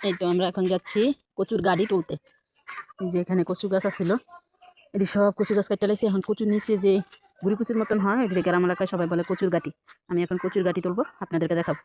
এই তো আমরা এখন যাচ্ছি কচুর গাড়ি তুলতে। এই যে এখানে কচু গাছ আছিল, এটি সব কচু গাছ কাটতে লাগছে। এখন কচুর নিচে যে গুড়ি কচুর মতন হয়, এটি গ্রাম এলাকায় সবাই বলে কচুর গাটি। আমি এখন কচুর গাটি তুলবো, আপনাদেরকে দেখাবো।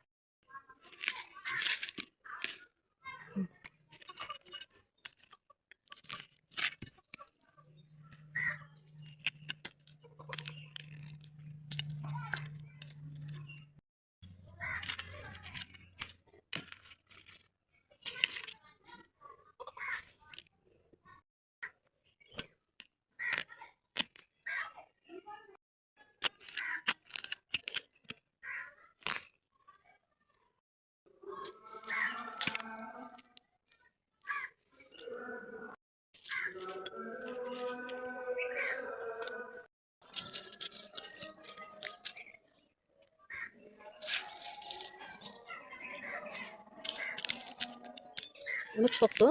অনেক শক্ত,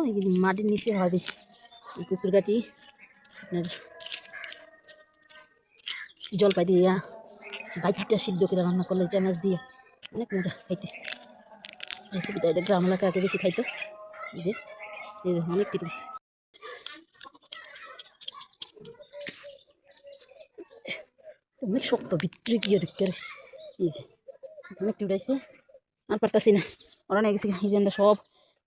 মাটির নিচে হয় বেশি এই কচুর গাটি। আপনার জলপাই দিয়া বাইকটা সিদ্ধ করে রান্না করলে চানাচ দিয়ে অনেক মজা খাইতে। রেসিপিটা এটা গ্রাম এলাকায় আগে বেশি খাইতো। এই যে অনেক টিপস, অনেক শক্ত, ভিতরে গিয়ে ঢুকতে রয়েছে। এই যে অনেক উঠাইছে, আর পারতাছি না, ওরা নিয়ে গেছি। এই যে আমরা সব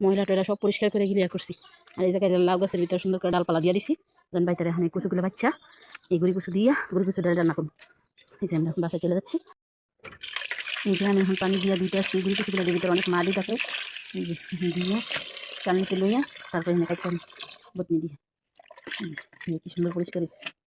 ময়লা টয়লা সব পরিষ্কার করে ক্লিয়ার করছি। আর এই জায়গায় লাউ গাছের ভিতরে সুন্দর করে ডালপালা দিয়ে দিছি। যেন বাইরে এখন এই কচুগুলো বাচ্চা এই গুড়ি কচু দিয়া গুড়ি কচু ডাল রান্না করবো। এই যে আমরা বাসায় চলে যাচ্ছি। এই যে আমি এখন পানি দিয়ে দিতে আসছি। গুড়ি কচুগুলো ভিতরে অনেক মাটি থাকে, এই যে দিয়ে চালনিতে লইয়া তারপরে এনে কাটতে বতনি দিয়ে কি সুন্দর পরিষ্কার হয়েছে।